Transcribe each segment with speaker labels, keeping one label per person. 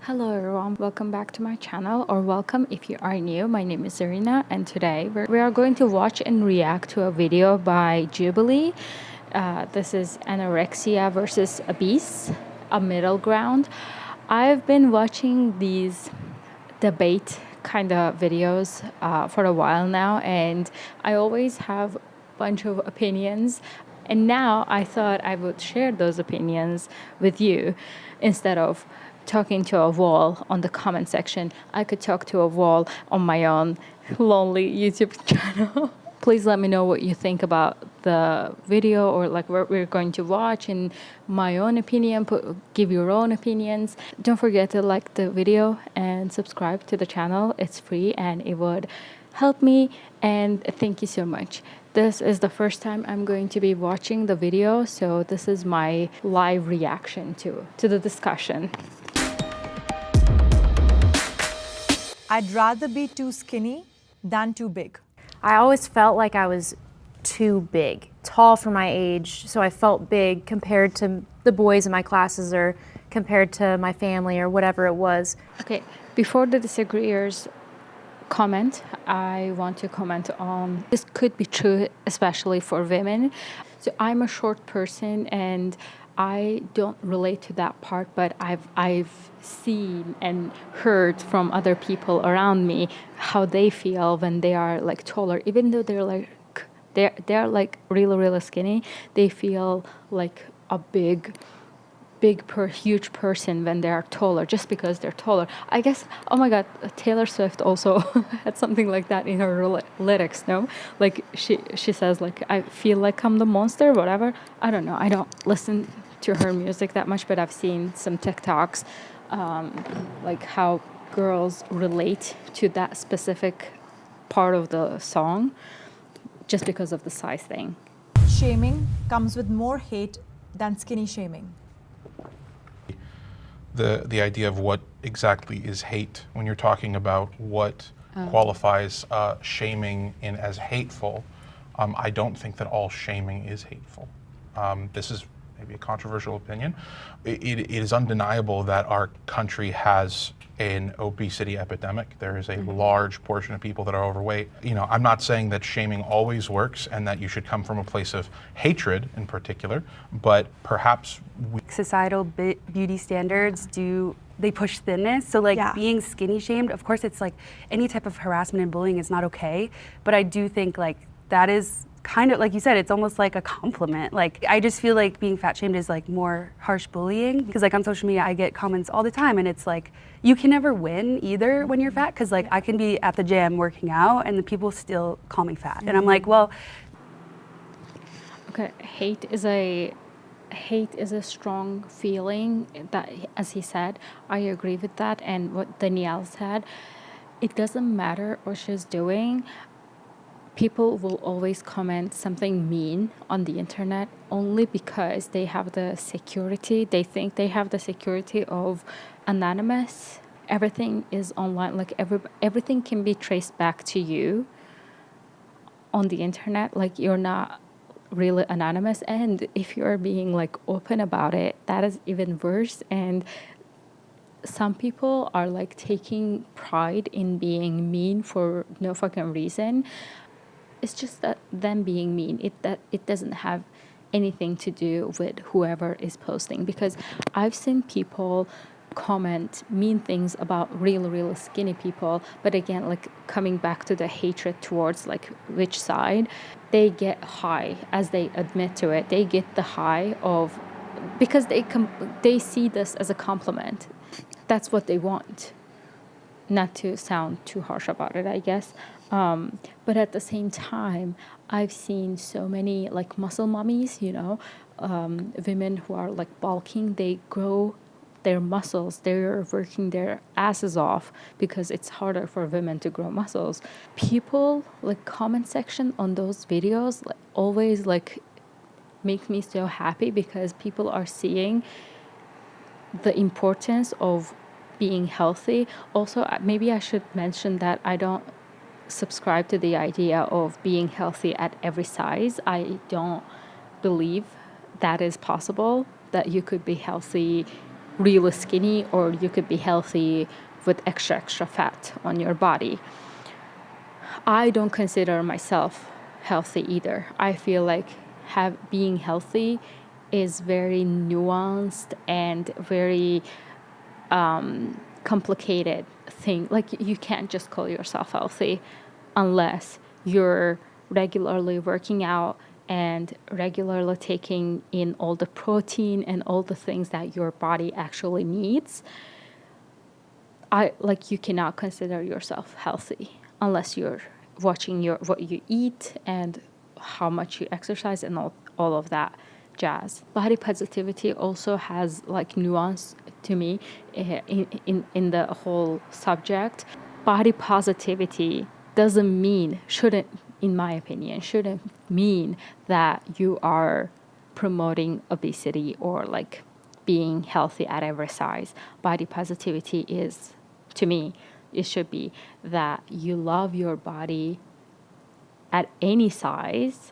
Speaker 1: Hello everyone, welcome back to my channel, or welcome if you are new. My name is Zarina and today we are going to watch and react to a video by Jubilee. This is Anorexia versus Obese, a middle ground. I've been watching these debate kind of videos for a while now, and I always have a bunch of opinions. And now I thought I would share those opinions with you instead of talking to a wall on the comment section. I could talk to a wall on my own lonely YouTube channel. Please let me know what you think about the video, or like what we're going to watch, and my own opinion. Give your own opinions. Don't forget to like the video and subscribe to the channel. It's free and it would help me, and thank you so much. This is the first time I'm going to be watching the video, so this is my live reaction to the discussion.
Speaker 2: I'd rather be too skinny than too big.
Speaker 3: I always felt like I was too big, tall for my age, so I felt big compared to the boys in my classes or compared to my family or whatever it was.
Speaker 1: Okay, before the disagreeers comment, I want to comment on this could be true, especially for women. So I'm a short person and I don't relate to that part, but I've seen and heard from other people around me how they feel when they are like taller, even though they're like really skinny. They feel like a huge person when they are taller, just because they're taller. I guess, oh my god, Taylor Swift also had something like that in her lyrics, no? Like she says like, I feel like I'm the monster, whatever. I don't know, I don't listen to her music that much, but I've seen some TikToks like how girls relate to that specific part of the song just because of the size thing.
Speaker 2: Shaming comes with more hate than skinny shaming.
Speaker 4: The idea of what exactly is hate, when you're talking about what qualifies shaming in as hateful, I don't think that all shaming is hateful. This is maybe a controversial opinion. It is undeniable that our country has an obesity epidemic. There is a large portion of people that are overweight. You know, I'm not saying that shaming always works and that you should come from a place of hatred in particular, but perhaps
Speaker 5: societal beauty standards they push thinness. So like being skinny shamed, of course it's like any type of harassment and bullying is not okay, but I do think like that is kind of, like you said, it's almost like a compliment. Like, I just feel like being fat shamed is like more harsh bullying, because like on social media I get comments all the time and it's like, you can never win either when you're fat, because like I can be at the gym working out and the people still call me fat. And I'm like, well.
Speaker 1: Okay, hate is a strong feeling, that, as he said. I agree with that, and what Danielle said, it doesn't matter what she's doing. People will always comment something mean on the internet only because they have the security. They think they have the security of anonymous. Everything is online. Like everything can be traced back to you on the internet. Like, you're not really anonymous. And if you're being like open about it, that is even worse. And some people are like taking pride in being mean for no fucking reason. It's just that them being mean, it doesn't have anything to do with whoever is posting, because I've seen people comment mean things about really skinny people, but again, like coming back to the hatred towards like which side, they get high as they admit to it. They get the high of, because they see this as a compliment. That's what they want. Not to sound too harsh about it, I guess. But at the same time, I've seen so many like muscle mummies, you know, women who are like bulking, they grow their muscles, they're working their asses off because it's harder for women to grow muscles. People, like, comment section on those videos like, always like make me so happy, because people are seeing the importance of being healthy. Also, maybe I should mention that I don't subscribe to the idea of being healthy at every size. I don't believe that is possible, that you could be healthy really skinny, or you could be healthy with extra fat on your body. I don't consider myself healthy either. I feel like being healthy is very nuanced and very complicated thing. Like, you can't just call yourself healthy unless you're regularly working out and regularly taking in all the protein and all the things that your body actually needs. You cannot consider yourself healthy unless you're watching what you eat and how much you exercise and all of that jazz. Body positivity also has like nuance to me in the whole subject. Body positivity shouldn't, in my opinion, shouldn't mean that you are promoting obesity or like being healthy at every size. Body positivity is, to me, it should be that you love your body at any size,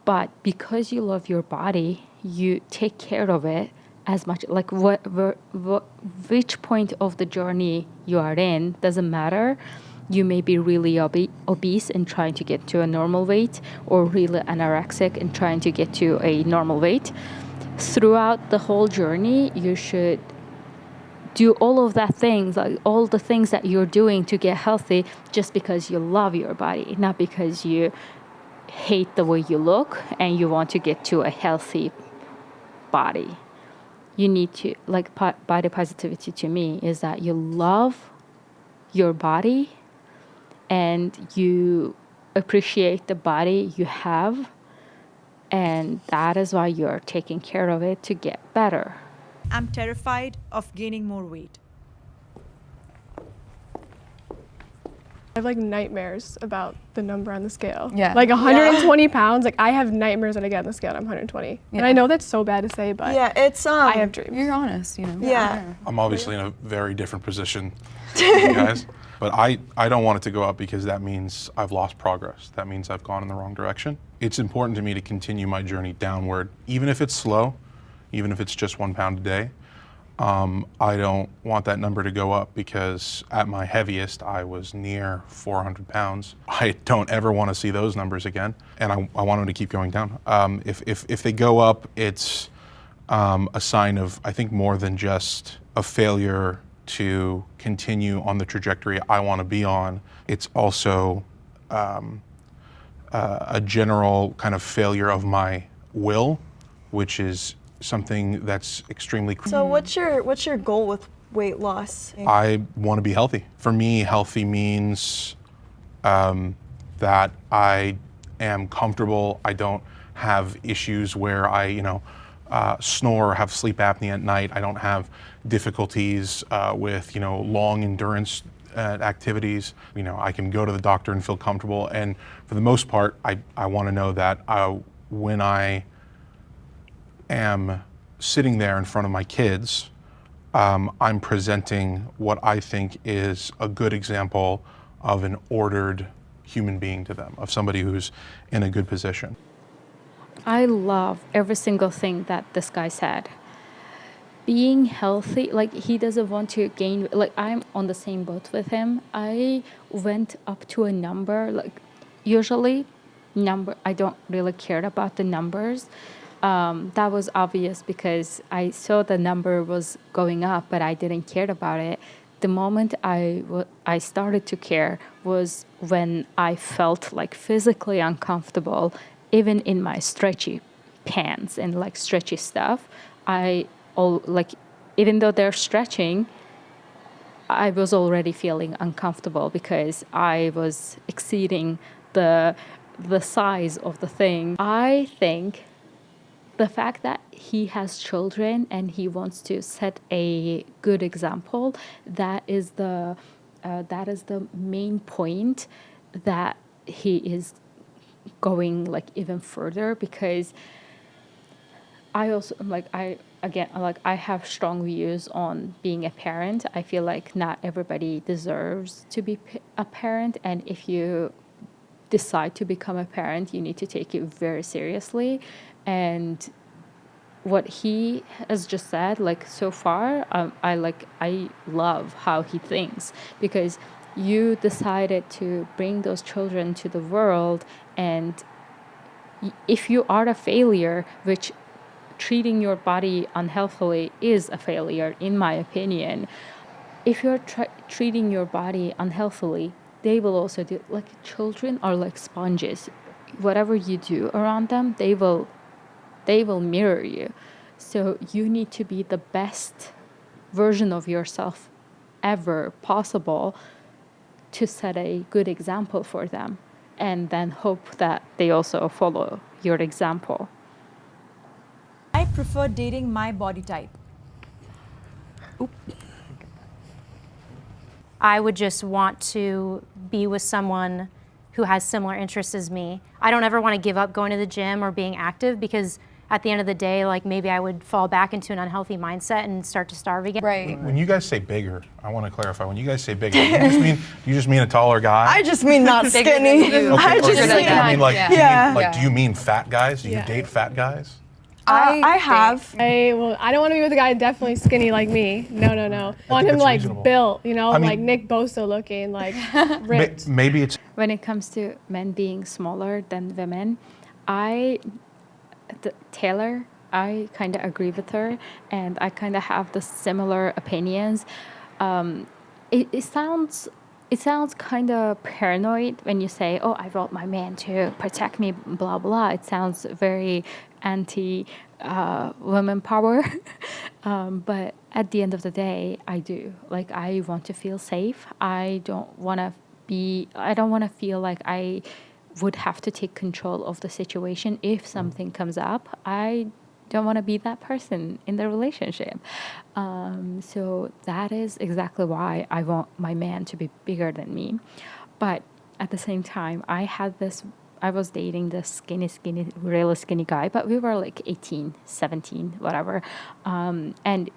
Speaker 1: but because you love your body, you take care of it as much. Like which point of the journey you are in doesn't matter. You may be really obese and trying to get to a normal weight, or really anorexic and trying to get to a normal weight. Throughout the whole journey, you should do all of that things, like all the things that you're doing to get healthy, just because you love your body, not because you hate the way you look and you want to get to a healthy body. You need to, like, body positivity to me is that you love your body and you appreciate the body you have, and that is why you're taking care of it to get better.
Speaker 2: I'm terrified of gaining more weight.
Speaker 6: I have like nightmares about the number on the scale.
Speaker 7: Yeah.
Speaker 6: Like 120 pounds, like I have nightmares when I get on the scale and I'm 120.
Speaker 7: Yeah.
Speaker 6: And I know that's so bad to say, but
Speaker 8: Yeah, it's
Speaker 6: I have dreams.
Speaker 7: You're honest, you know.
Speaker 8: Yeah.
Speaker 4: I'm obviously in a very different position than you guys, but I don't want it to go up because that means I've lost progress. That means I've gone in the wrong direction. It's important to me to continue my journey downward, even if it's slow, even if it's just 1 pound a day. I don't want that number to go up because at my heaviest, I was near 400 pounds. I don't ever want to see those numbers again, and I want them to keep going down. If they go up, it's a sign of, I think, more than just a failure to continue on the trajectory I want to be on. It's also a general kind of failure of my will, which is something that's extremely
Speaker 8: So what's your goal with weight loss?
Speaker 4: I want to be healthy. For me, healthy means that I am comfortable. I don't have issues where I, snore or have sleep apnea at night. I don't have difficulties with, long endurance activities. I can go to the doctor and feel comfortable. And for the most part, I want to know that when I am sitting there in front of my kids, I'm presenting what I think is a good example of an ordered human being to them, of somebody who's in a good position.
Speaker 1: I love every single thing that this guy said. Being healthy, like, he doesn't want to gain, like, I'm on the same boat with him. I went up to a number, like, usually I don't really care about the numbers. That was obvious because I saw the number was going up, but I didn't care about it. The moment I started to care was when I felt like physically uncomfortable, even in my stretchy pants and like stretchy stuff. Even though they're stretching, I was already feeling uncomfortable because I was exceeding the size of the thing. I think the fact that he has children and he wants to set a good example, that is the main point that he is going like even further, because I also I have strong views on being a parent. I feel like not everybody deserves to be a parent, and if you decide to become a parent, you need to take it very seriously. And what he has just said, like so far, I love how he thinks, because you decided to bring those children to the world, and if you are a failure, which treating your body unhealthily is a failure, in my opinion. If you're treating your body unhealthily, they will also do. Like, children are like sponges. Whatever you do around them, they will mirror you. So you need to be the best version of yourself ever possible to set a good example for them, and then hope that they also follow your example.
Speaker 2: I prefer dating my body type.
Speaker 3: I would just want to be with someone who has similar interests as me. I don't ever want to give up going to the gym or being active, because at the end of the day, like, maybe I would fall back into an unhealthy mindset and start to starve again.
Speaker 8: Right.
Speaker 4: When you guys say bigger, I want to clarify. When you guys say bigger, you just mean a taller guy?
Speaker 8: I just mean not skinny.
Speaker 4: Okay,
Speaker 8: I
Speaker 4: or
Speaker 8: just
Speaker 4: do you
Speaker 8: mean
Speaker 4: mean like,
Speaker 8: Yeah.
Speaker 4: do you mean fat guys? Do you date fat guys?
Speaker 8: I have.
Speaker 6: I don't want to be with a guy definitely skinny like me. No. I want him
Speaker 4: that's
Speaker 6: like
Speaker 4: reasonable.
Speaker 6: built, you know,
Speaker 4: I mean-
Speaker 6: like Nick Bosa looking, like ripped.
Speaker 4: Maybe it's
Speaker 1: When it comes to men being smaller than women, Taylor, I kind of agree with her, and I kind of have the similar opinions. It sounds kind of paranoid when you say, "Oh, I want my man to protect me," blah blah. It sounds very anti women power, but at the end of the day, I do. Like, I want to feel safe. I don't want to feel like I would have to take control of the situation if something comes up. I don't want to be that person in the relationship. So that is exactly why I want my man to be bigger than me. But at the same time, I was dating this skinny, really skinny guy, but we were like 18, 17, whatever. And,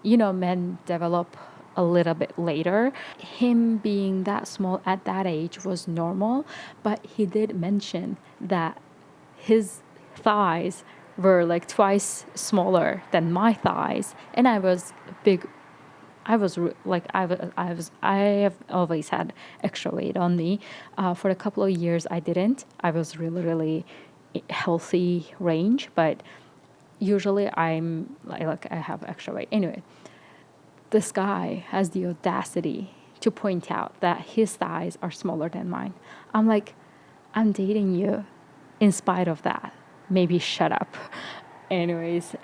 Speaker 1: men develop a little bit later. Him being that small at that age was normal, but he did mention that his thighs were like twice smaller than my thighs, and I was big. I have always had extra weight on me. For a couple of years, I didn't. I was really healthy range, but usually I have extra weight. Anyway, this guy has the audacity to point out that his thighs are smaller than mine. I'm like, I'm dating you in spite of that. Maybe shut up. Anyways,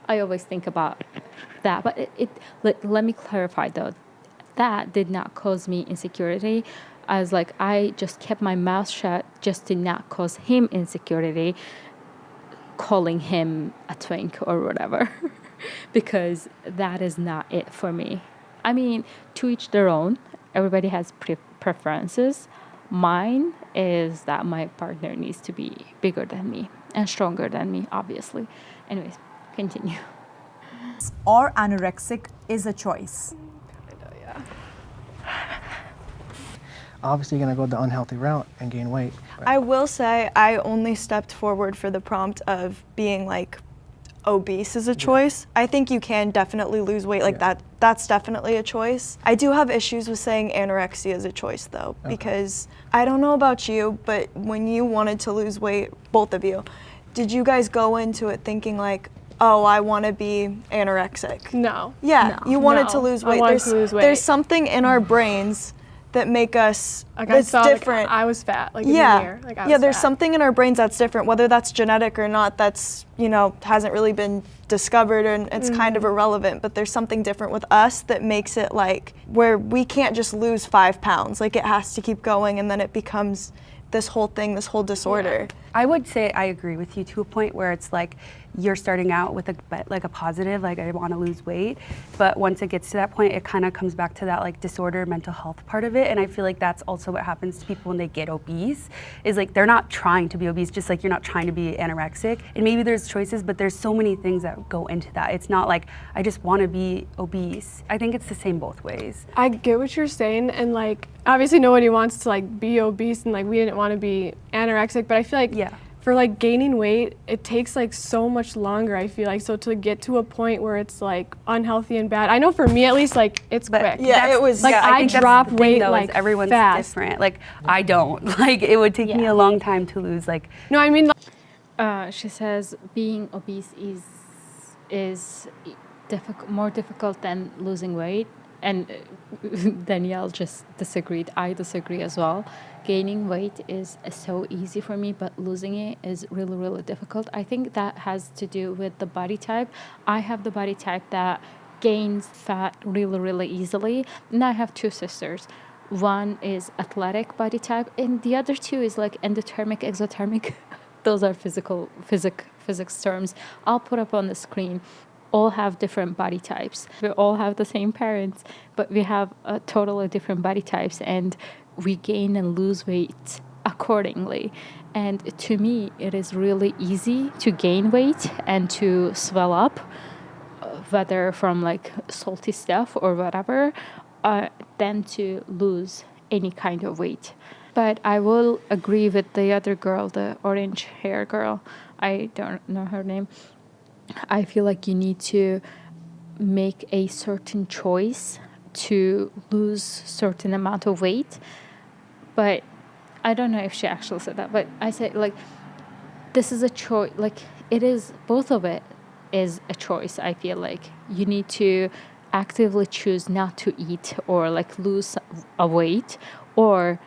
Speaker 1: I always think about that. But let me clarify though. That did not cause me insecurity. I just kept my mouth shut just to not cause him insecurity, calling him a twink or whatever. Because that is not it for me. I mean, to each their own. Everybody has preferences. Mine is that my partner needs to be bigger than me and stronger than me, obviously. Anyways, continue.
Speaker 2: Or anorexic is a choice.
Speaker 7: Obviously, you're going to go the unhealthy route and gain weight.
Speaker 8: I will say I only stepped forward for the prompt of being like obese is a choice. I think you can definitely lose weight like that. That's definitely a choice. I do have issues with saying anorexia is a choice though, because I don't know about you, but when you wanted to lose weight, both of you, did you guys go into it thinking like, oh, I want to be anorexic?
Speaker 6: No.
Speaker 8: Yeah, you wanted to lose weight.
Speaker 6: I wanted to lose weight.
Speaker 8: There's something in our brains that make us, that's different.
Speaker 6: I was fat, like in the mirror. Like I was
Speaker 8: there's
Speaker 6: fat.
Speaker 8: something in our brains that's different, whether that's genetic or not, that's, hasn't really been discovered and it's kind of irrelevant, but there's something different with us that makes it like where we can't just lose 5 pounds, like it has to keep going and then it becomes this whole thing, this whole disorder.
Speaker 5: I would say I agree with you to a point where it's like you're starting out with a positive, like I want to lose weight, but once it gets to that point, it kind of comes back to that like disorder, mental health part of it, and I feel like that's also what happens to people when they get obese, is like they're not trying to be obese, just like you're not trying to be anorexic, and maybe there's choices, but there's so many things that go into that. It's not like I just want to be obese. I think it's the same both ways.
Speaker 6: I get what you're saying, and like obviously nobody wants to like be obese, and like we didn't want to be anorexic, but I feel like for like gaining weight, it takes like so much longer, I feel like. So to get to a point where it's like unhealthy and bad, I know for me at least, like it's quick.
Speaker 8: Yeah, it was
Speaker 6: like
Speaker 5: I
Speaker 6: I
Speaker 5: think that's
Speaker 6: drop
Speaker 5: the thing,
Speaker 6: weight
Speaker 5: though, is
Speaker 6: like
Speaker 5: everyone's
Speaker 6: fast.
Speaker 5: different. Like I don't. Like it would take me a long time to lose like
Speaker 6: No, I mean,
Speaker 1: She says being obese is more difficult than losing weight, and Danielle just disagreed. I disagree as well. Gaining weight is so easy for me, but losing it is really, really difficult. I think that has to do with the body type. I have the body type that gains fat really, really easily, and I have two sisters. One is athletic body type, and the other two is like endothermic, exothermic. Those are physics terms. I'll put up on the screen. All have different body types. We all have the same parents, but we have totally different body types, and we gain and lose weight accordingly. And to me, it is really easy to gain weight and to swell up, whether from like salty stuff or whatever, than to lose any kind of weight. But I will agree with the other girl, the orange hair girl. I don't know her name. I feel like you need to make a certain choice to lose certain amount of weight. But I don't know if she actually said that. But I said, like, this is a choice. Like, it is, both of it is a choice, I feel like. You need to actively choose not to eat or, like, lose a weight, or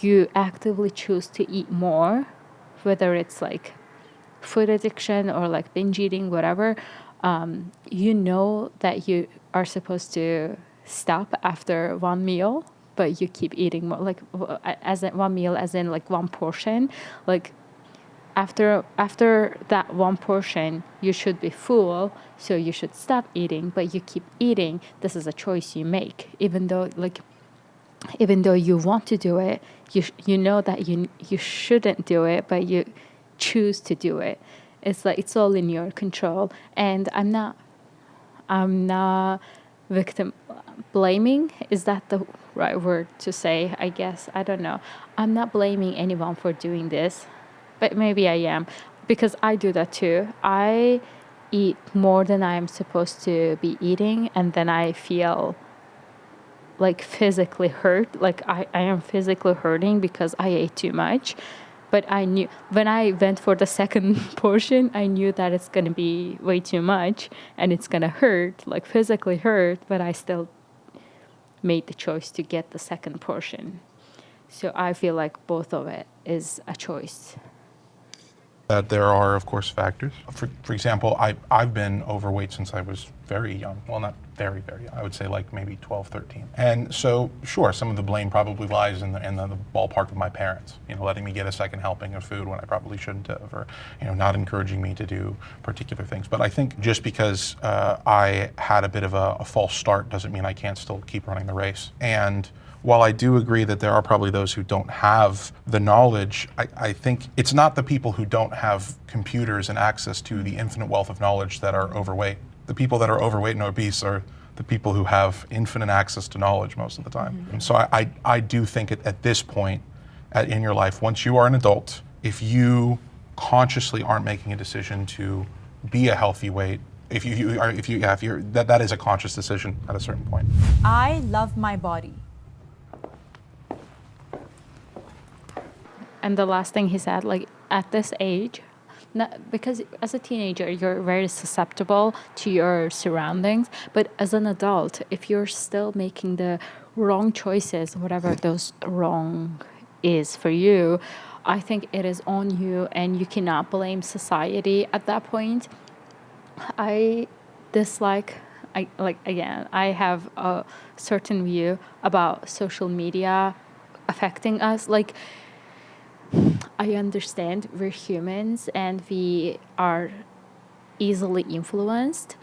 Speaker 1: you actively choose to eat more, whether it's like food addiction or like binge eating, whatever. You know that you are supposed to stop after one meal, but you keep eating more, like as in one meal, as in like one portion. Like after that one portion, you should be full, so you should stop eating, but you keep eating. This is a choice you make, even though you want to do it, you know that you shouldn't do it, but you choose to do it. It's like it's all in your control. And I'm not victim blaming. Is that the right word to say? I guess, I don't know. I'm not blaming anyone for doing this, but maybe I am, because I do that too. I eat more than I am supposed to be eating, and then I feel like physically hurt, like I am physically hurting because I ate too much. But I knew when I went for the second portion, I knew that it's going to be way too much and it's going to hurt, like physically hurt, but I still made the choice to get the second portion. So I feel like both of it is a choice.
Speaker 4: That there are, of course, factors. For example, I've been overweight since I was very young. Well, not very, very young. I would say like maybe 12, 13. And so, sure, some of the blame probably lies in the ballpark of my parents, letting me get a second helping of food when I probably shouldn't have, or, not encouraging me to do particular things. But I think just because I had a bit of a false start doesn't mean I can't still keep running the race. And while I do agree that there are probably those who don't have the knowledge, I think it's not the people who don't have computers and access to the infinite wealth of knowledge that are overweight. The people that are overweight and obese are the people who have infinite access to knowledge most of the time. Mm-hmm. And so I do think at this point in your life, once you are an adult, if you consciously aren't making a decision to be a healthy weight, if you're that is a conscious decision at a certain point.
Speaker 2: I love my body.
Speaker 1: And the last thing he said, like at this age, because as a teenager, you're very susceptible to your surroundings. But as an adult, if you're still making the wrong choices, whatever those wrong is for you, I think it is on you, and you cannot blame society at that point. I have a certain view about social media affecting us. Like, I understand we're humans and we are easily influenced,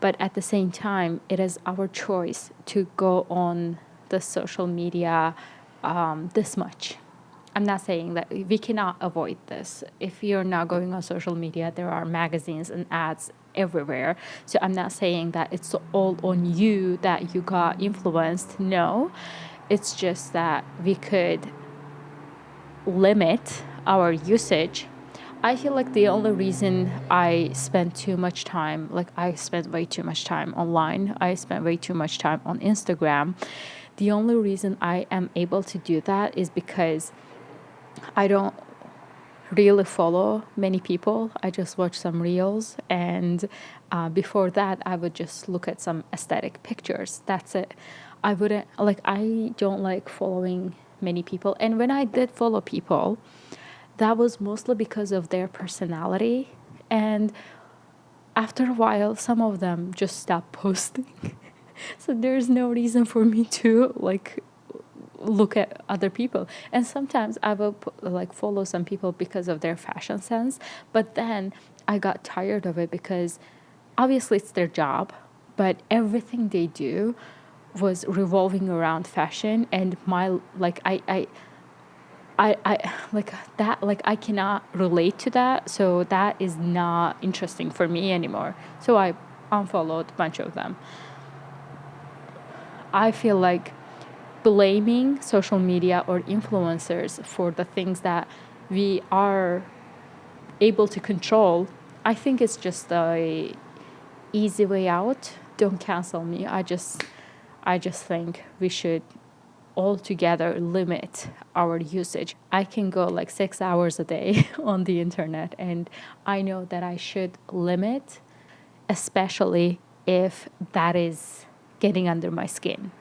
Speaker 1: but at the same time, it is our choice to go on the social media this much. I'm not saying that we cannot avoid this. If you're not going on social media, there are magazines and ads everywhere. So I'm not saying that it's all on you that you got influenced. No, it's just that we could limit our usage I feel like the only reason I spend too much time, like I spend way too much time online, I spend way too much time on Instagram. The only reason I am able to do that is because I don't really follow many people. I just watch some reels, and before that, I would just look at some aesthetic pictures. That's it. I don't like following many people. And when I did follow people, that was mostly because of their personality. And after a while, some of them just stopped posting. So there's no reason for me to look at other people. And sometimes I will follow some people because of their fashion sense, but then I got tired of it because obviously it's their job, but everything they do was revolving around fashion, and I cannot relate to that, so that is not interesting for me anymore. So I unfollowed a bunch of them. I feel like blaming social media or influencers for the things that we are able to control, I think it's just a easy way out. Don't cancel me. I just think we should altogether limit our usage. I can go 6 hours a day on the internet, and I know that I should limit, especially if that is getting under my skin.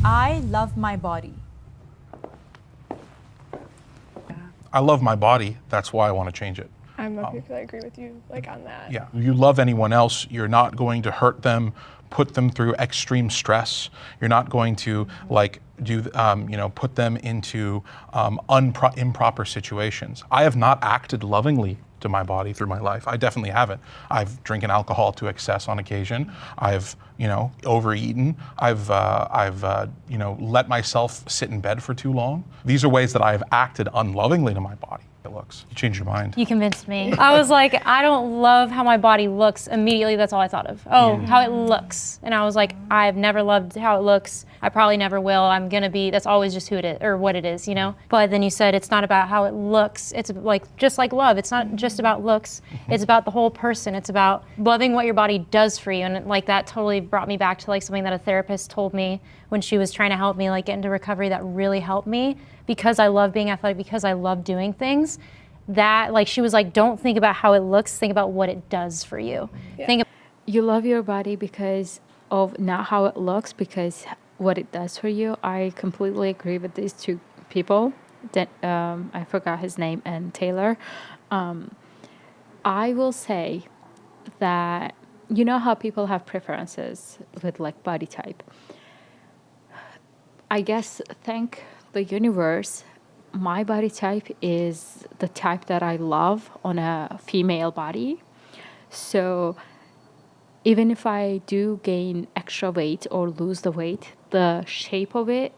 Speaker 2: I love my body.
Speaker 4: I love my body. That's why I want to change it.
Speaker 6: I agree with you on that.
Speaker 4: Yeah, you love anyone else, you're not going to hurt them, put them through extreme stress. You're not going to put them into improper situations. I have not acted lovingly to my body through my life. I definitely haven't. I've drinking alcohol to excess on occasion. I've overeaten. I've let myself sit in bed for too long. These are ways that I have acted unlovingly to my body. It looks. You changed your mind.
Speaker 3: You convinced me. I was like, I don't love how my body looks. Immediately, that's all I thought of. Oh, how it looks. And I was like, I've never loved how it looks. I probably never will. I'm gonna be, that's always just who it is, or what it is, But then you said it's not about how it looks. It's just like love. It's not just about looks. It's about the whole person. It's about loving what your body does for you. And that totally brought me back to something that a therapist told me when she was trying to help me get into recovery, that really helped me, because I love being athletic, because I love doing things. That she was like, don't think about how it looks, think about what it does for you. Yeah.
Speaker 1: You love your body because of not how it looks, because what it does for you. I completely agree with these two people. That I forgot his name, and Taylor. I will say that how people have preferences with body type. I guess thank the universe, my body type is the type that I love on a female body. So even if I do gain extra weight or lose the weight, the shape of it,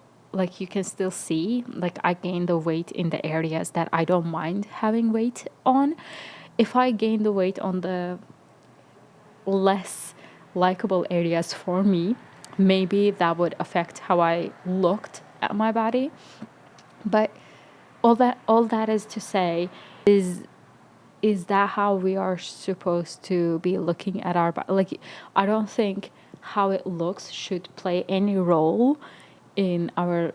Speaker 1: you can still see, I gain the weight in the areas that I don't mind having weight on. If I gain the weight on the less likable areas for me, maybe that would affect how I looked at my body. But all that is to say is that how we are supposed to be looking at our body? I don't think how it looks should play any role in our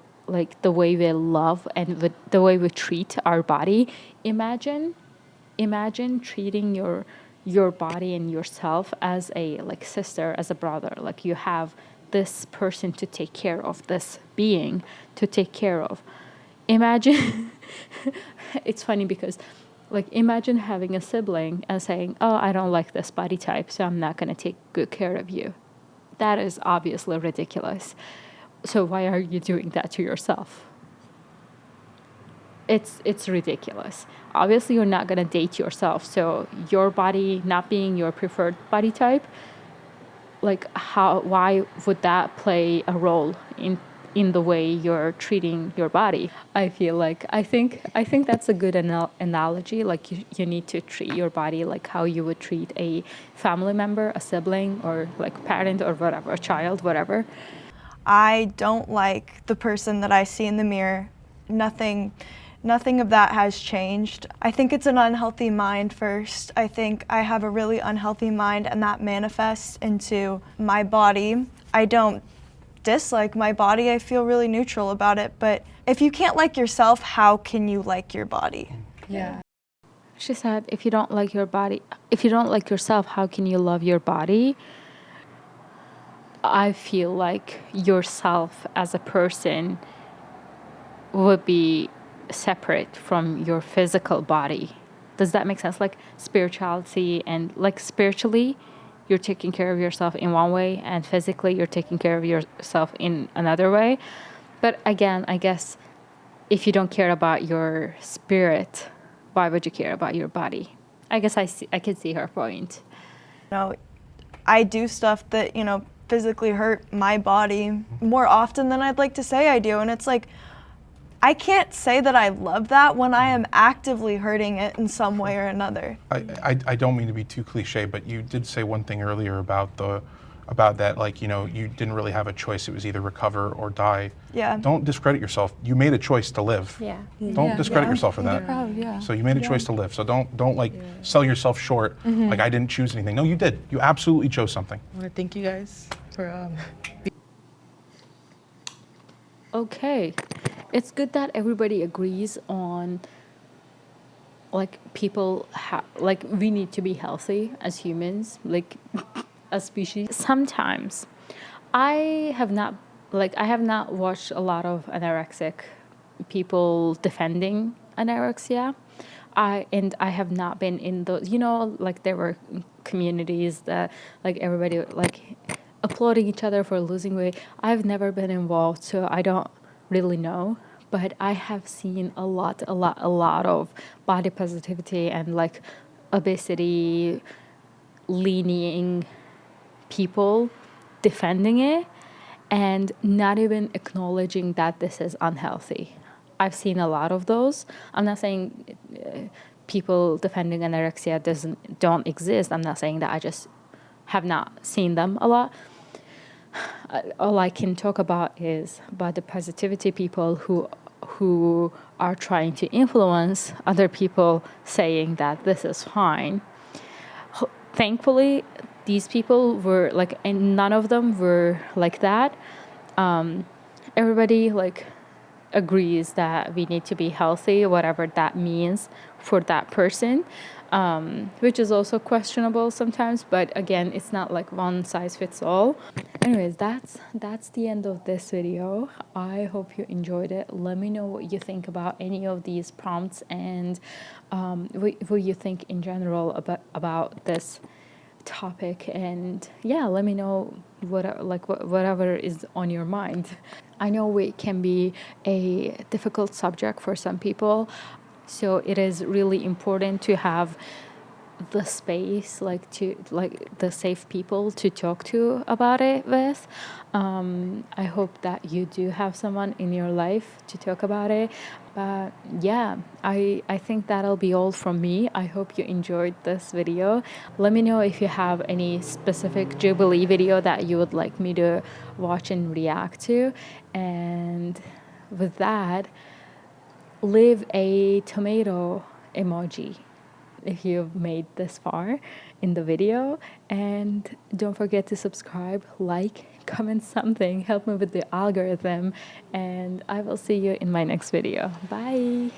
Speaker 1: the way we love and the way we treat our body. Imagine treating your body and yourself as a sister, as a brother. You have this person to take care of, this being to take care of. Imagine, it's funny because imagine having a sibling and saying, oh, I don't like this body type, so I'm not going to take good care of you. That is obviously ridiculous. So why are you doing that to yourself? It's ridiculous. Obviously, you're not going to date yourself. So your body not being your preferred body type, why would that play a role in the way you're treating your body? I feel I think that's a good analogy. You need to treat your body like how you would treat a family member, a sibling, or parent, or whatever, a child, whatever.
Speaker 8: I don't like the person that I see in the mirror. Nothing Nothing of that has changed. I think it's an unhealthy mind first. I think I have a really unhealthy mind and that manifests into my body. I don't dislike my body. I feel really neutral about it. But if you can't like yourself, how can you like your body?
Speaker 5: Yeah.
Speaker 1: She said, if you don't like your body, if you don't like yourself, how can you love your body? I feel like yourself as a person would be separate from your physical body. Does that make sense? Like spirituality and like spiritually, you're taking care of yourself in one way, and physically, you're taking care of yourself in another way. But again, I guess if you don't care about your spirit, why would you care about your body? I guess I can see her point.
Speaker 8: You know, I do stuff that, you know, physically hurt my body more often than I'd like to say I do. And it's like, I can't say that I love that when I am actively hurting it in some way or another.
Speaker 4: I don't mean to be too cliche, but you did say one thing earlier about that, like, you know, you didn't really have a choice. It was either recover or die.
Speaker 8: Yeah.
Speaker 4: Don't discredit yourself. You made a choice to live.
Speaker 1: Yeah.
Speaker 4: Don't discredit yourself for that.
Speaker 5: Proud, yeah.
Speaker 4: So you made a choice to live. So don't like sell yourself short. Like, I didn't choose anything. No, you did. You absolutely chose something.
Speaker 9: I want to thank you guys for
Speaker 1: Okay. It's good that everybody agrees on, like, people like, we need to be healthy as humans, like, as species. Sometimes I have not watched a lot of anorexic people defending anorexia. I have not been in those, you know, like, there were communities that, like, everybody, like, applauding each other for losing weight. I've never been involved, so I don't really know. But I have seen a lot of body positivity and, like, obesity leaning people defending it and not even acknowledging that this is unhealthy. I've seen a lot of those. I'm not saying people defending anorexia don't exist. I'm not saying that. I just have not seen them a lot. All I can talk about is body positivity people who are trying to influence other people saying that this is fine. Thankfully, these people were like, and none of them were like that. Everybody, like, agrees that we need to be healthy, whatever that means for that person, which is also questionable sometimes. But again, it's not like one size fits all. Anyways, that's the end of this video. I hope you enjoyed it. Let me know what you think about any of these prompts and what you think in general about this topic. And yeah, let me know whatever is on your mind. I know weight can be a difficult subject for some people, so it is really important to have the space, like the safe people to talk to about it with. I hope that you do have someone in your life to talk about it. But yeah, I think that'll be all from me. I hope you enjoyed this video. Let me know if you have any specific Jubilee video that you would like me to watch and react to. And with that, leave a tomato emoji if you've made this far in the video, and don't forget to subscribe, like, comment something, help me with the algorithm, and I will see you in my next video. Bye.